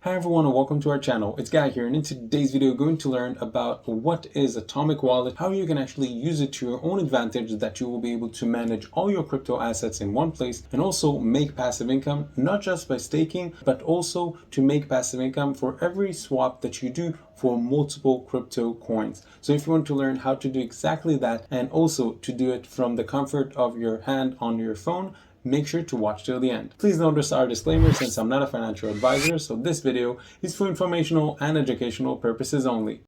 Hi everyone and welcome to our channel. It's Guy here, and in today's video we're going to learn about what is Atomic Wallet, how you can actually use it to your own advantage, that you will be able to manage all your crypto assets in one place and also make passive income, not just by staking, but also to make passive income for every swap that you do for multiple crypto coins. So if you want to learn how to do exactly that and also to do it from the comfort of your hand on your phone, make sure to watch till the end. Please notice our disclaimer since I'm not a financial advisor, so this video is for informational and educational purposes only.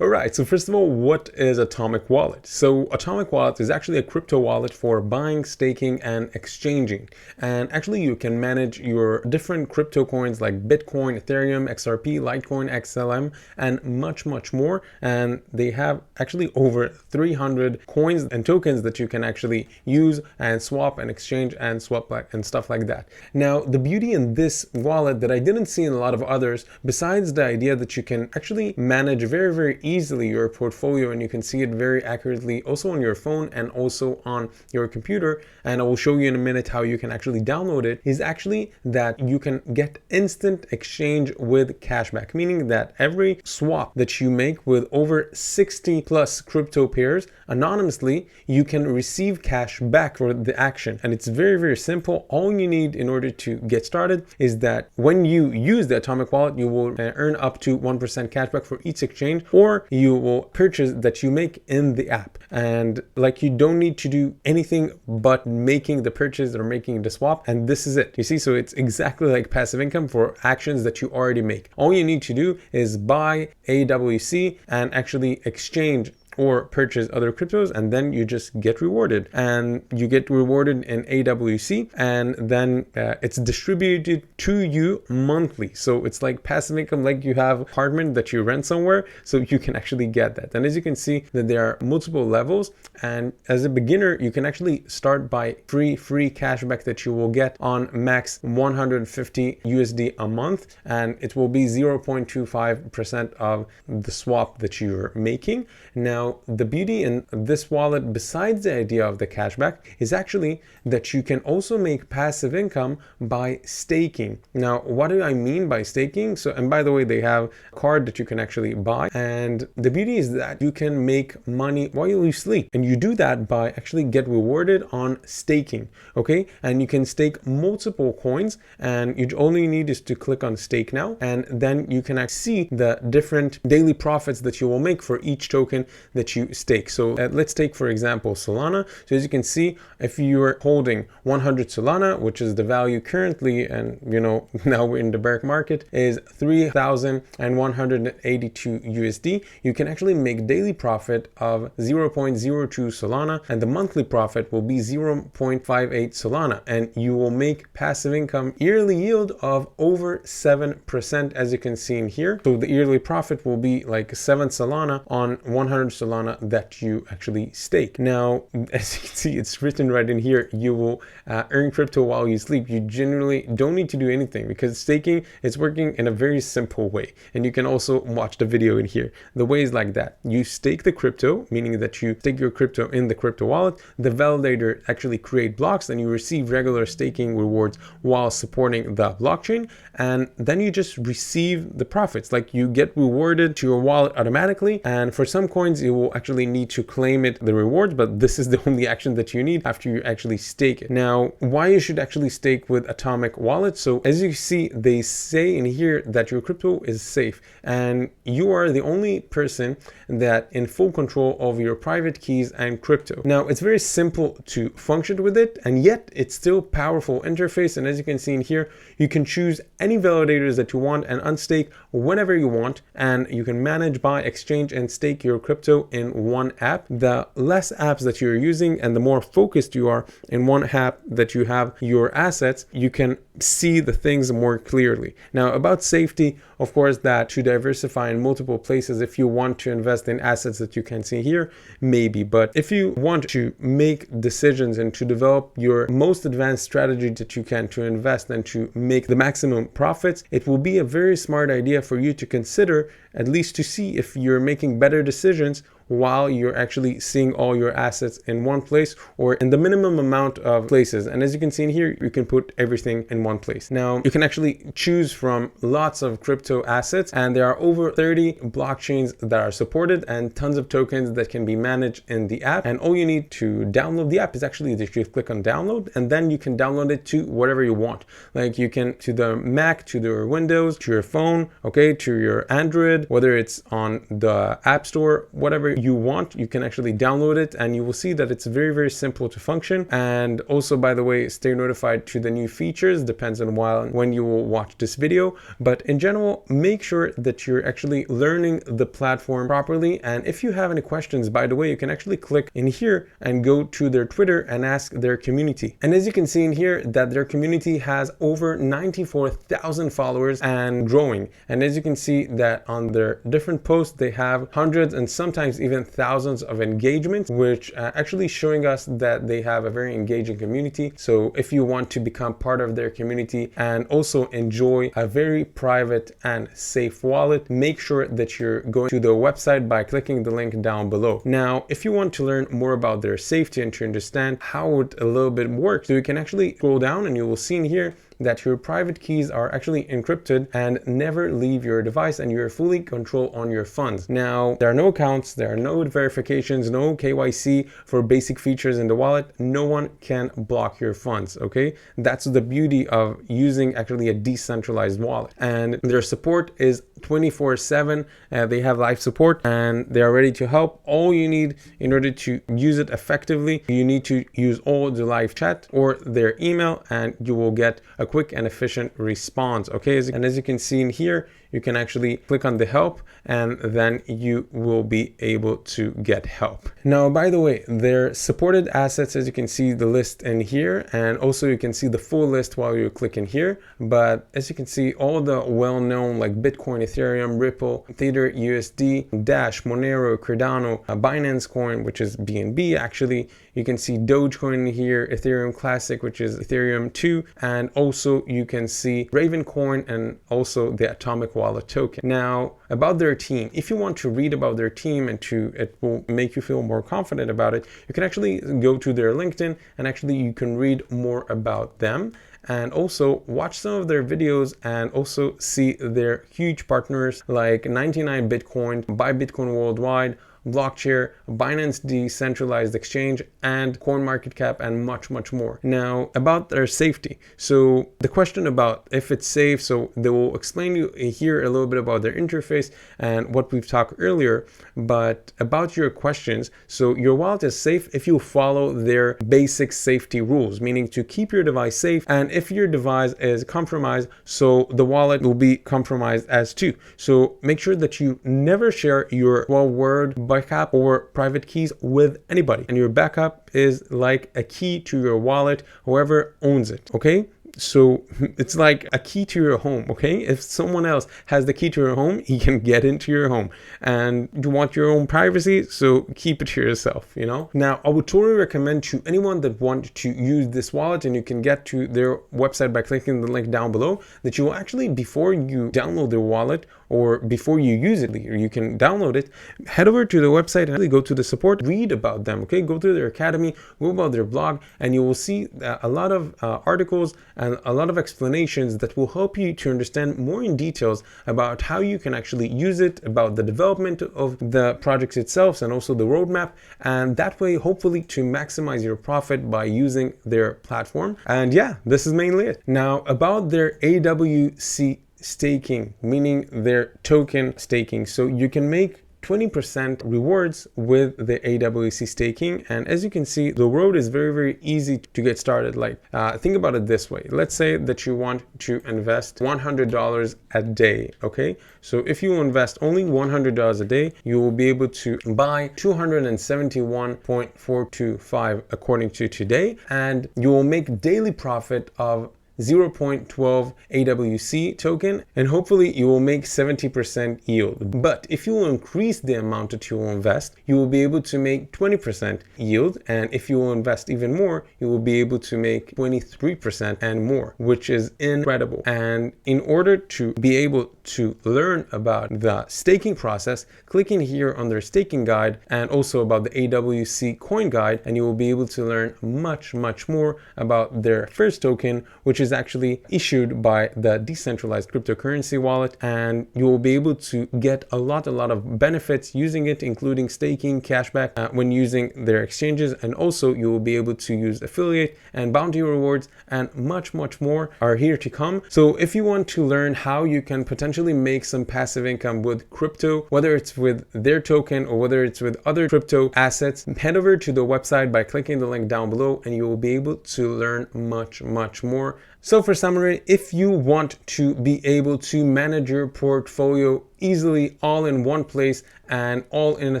Alright, so first of all, what is Atomic Wallet? So Atomic Wallet is actually a crypto wallet for buying, staking, and exchanging. And actually you can manage your different crypto coins like Bitcoin, Ethereum, XRP, Litecoin, XLM, and much more. And they have actually over 300 coins and tokens that you can actually use and swap and exchange and swap and stuff like that. Now, the beauty in this wallet that I didn't see in a lot of others, besides the idea that you can actually manage very easily your portfolio and you can see it very accurately also on your phone and also on your computer, and I will show you in a minute how you can actually download it, is actually that you can get instant exchange with cashback, meaning that every swap that you make with over 60 plus crypto pairs anonymously, you can receive cash back for the action. And it's very simple. All you need in order to get started is that when you use the Atomic Wallet, you will earn up to 1% cashback for each exchange, or you will purchase that you make in the app. And like, you don't need to do anything but making the purchase or making the swap, and this is it. You see, so it's exactly like passive income for actions that you already make. All you need to do is buy AWC and actually exchange or purchase other cryptos, and then you just get rewarded, and you get rewarded in AWC, and then it's distributed to you monthly. So it's like passive income, like you have an apartment that you rent somewhere, so you can actually get that. And as you can see that there are multiple levels, and as a beginner you can actually start by free cashback that you will get on max 150 USD a month, and it will be 0.25% of the swap that you're making. Now, the beauty in this wallet, besides the idea of the cashback, is actually that you can also make passive income by staking. Now, what do I mean by staking? So, and by the way, they have a card that you can actually buy. And the beauty is that you can make money while you sleep. And you do that by actually get rewarded on staking, okay? And you can stake multiple coins, and you only need is to click on stake now. And then you can actually see the different daily profits that you will make for each token that you stake. So let's take, for example, Solana. So as you can see, if you're holding 100 Solana, which is the value currently, and you know, now we're in the bear market, is 3,182 USD, you can actually make daily profit of 0.02 Solana, and the monthly profit will be 0.58 Solana, and you will make passive income yearly yield of over 7%, as you can see in here. So the yearly profit will be like 7 Solana on 100 Solana that you actually stake. Now, as you can see, it's written right in here, you will earn crypto while you sleep. You generally don't need to do anything because staking is working in a very simple way. And you can also watch the video in here. The way is like that. You stake the crypto, meaning that you stake your crypto in the crypto wallet. The validator actually create blocks, and you receive regular staking rewards while supporting the blockchain. And then you just receive the profits. Like, you get rewarded to your wallet automatically. And for some coins, you will actually need to claim the rewards, but this is the only action that you need after you actually stake it. Now, why you should actually stake with Atomic Wallet? So as you see, they say in here that your crypto is safe, and you are the only person that in full control of your private keys and crypto. Now, it's very simple to function with it, and yet it's still powerful interface. And as you can see in here, you can choose any validators that you want and unstake whenever you want, and you can manage, buy, exchange, and stake your crypto in one app. The less apps that you're using and the more focused you are in one app that you have your assets, you can see the things more clearly. Now, about safety, of course, that to diversify in multiple places, if you want to invest in assets that you can see here, maybe. But if you want to make decisions and to develop your most advanced strategy that you can to invest and to make the maximum profits, it will be a very smart idea for you to consider, at least to see if you're making better decisions while you're actually seeing all your assets in one place or in the minimum amount of places. And as you can see in here, you can put everything in one place. Now you can actually choose from lots of crypto assets, and there are over 30 blockchains that are supported and tons of tokens that can be managed in the app. And all you need to download the app is actually that you click on download, and then you can download it to whatever you want. Like you can to the Mac, to the Windows, to your phone, okay, to your Android, whether it's on the App Store, whatever you want, you can actually download it, and you will see that it's very, very simple to function. And also, by the way, stay notified to the new features, depends on when you will watch this video. But in general, make sure that you're actually learning the platform properly. And if you have any questions, by the way, you can actually click in here and go to their Twitter and ask their community. And as you can see in here, that their community has over 94,000 followers and growing. And as you can see that on their different posts, they have hundreds and sometimes even thousands of engagements, which actually showing us that they have a very engaging community. So if you want to become part of their community and also enjoy a very private and safe wallet, make sure that you're going to the website by clicking the link down below. Now, if you want to learn more about their safety and to understand how it a little bit works, so you can actually scroll down and you will see in here that your private keys are actually encrypted and never leave your device, and you're fully control on your funds. Now, there are no accounts, there are no verifications, no KYC for basic features in the wallet. No one can block your funds, okay? That's the beauty of using actually a decentralized wallet. And their support is 24/7. They have live support and they are ready to help. All you need in order to use it effectively, you need to use all the live chat or their email, and you will get a quick and efficient response, okay? And as you can see in here, you can actually click on the help and then you will be able to get help. Now, by the way, their supported assets, as you can see the list in here, and also you can see the full list while you click in here. But as you can see, all the well-known like Bitcoin, Ethereum, Ripple, Tether, USD, Dash, Monero, Cardano, Binance Coin, which is BNB actually. You can see Dogecoin in here, Ethereum Classic, which is Ethereum 2, and also you can see Raven Coin and also the Atomic Wallet token. Now, about their team, if you want to read about their team and it will make you feel more confident about it, you can actually go to their LinkedIn and actually you can read more about them and also watch some of their videos and also see their huge partners like 99 Bitcoin, Buy Bitcoin Worldwide, Blockchain, Binance Decentralized Exchange, and CoinMarketCap, and much, much more. Now, about their safety. So the question about if it's safe, so they will explain you here a little bit about their interface and what we've talked earlier, but about your questions. So your wallet is safe if you follow their basic safety rules, meaning to keep your device safe. And if your device is compromised, so the wallet will be compromised as too. So make sure that you never share your 12-word backup or private keys with anybody, and your backup is like a key to your wallet, whoever owns it, okay? So it's like a key to your home, okay? If someone else has the key to your home, he can get into your home, and you want your own privacy, so keep it to yourself, you know? Now, I would totally recommend to anyone that wants to use this wallet, and you can get to their website by clicking the link down below, that you will actually, before you download their wallet or before you use it, or you can download it, head over to the website and really go to the support, read about them, okay? Go to their academy, go about their blog, and you will see a lot of articles and a lot of explanations that will help you to understand more in details about how you can actually use it, about the development of the projects itself, and also the roadmap. And that way, hopefully, to maximize your profit by using their platform. And yeah, this is mainly it. Now, about their AWC staking, meaning their token staking. So you can make 20% rewards with the AWC staking. And as you can see, the road is very, very easy to get started. Like, think about it this way. Let's say that you want to invest $100 a day, okay? So if you invest only $100 a day, you will be able to buy 271.425 according to today, and you will make daily profit of 0.12 AWC token, and hopefully you will make 70% yield. But if you will increase the amount that you will invest, you will be able to make 20% yield, and if you will invest even more, you will be able to make 23% and more, which is incredible. And in order to be able to learn about the staking process, click in here under staking guide and also about the AWC coin guide, and you will be able to learn much more about their first token, which is actually issued by the decentralized cryptocurrency wallet, and you will be able to get a lot of benefits using it, including staking, cashback when using their exchanges, and also you will be able to use affiliate and bounty rewards, and much more are here to come. So if you want to learn how you can potentially make some passive income with crypto, whether it's with their token or whether it's with other crypto assets, head over to the website by clicking the link down below, and you will be able to learn much more. So for summary, if you want to be able to manage your portfolio easily all in one place and all in a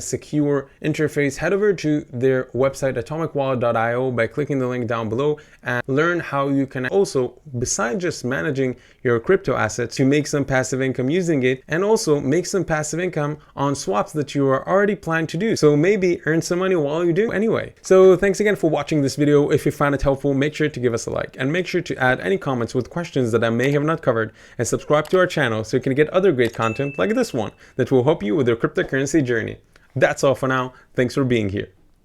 secure interface, head over to their website atomicwallet.io by clicking the link down below and learn how you can also, besides just managing your crypto assets, to make some passive income using it, and also make some passive income on swaps that you are already planning to do. So maybe earn some money while you do anyway. So thanks again for watching this video. If you found it helpful, make sure to give us a like and make sure to add any comments with questions that I may have not covered, and subscribe to our channel so you can get other great content like this one that will help you with your cryptocurrency journey. That's all for now. Thanks for being here.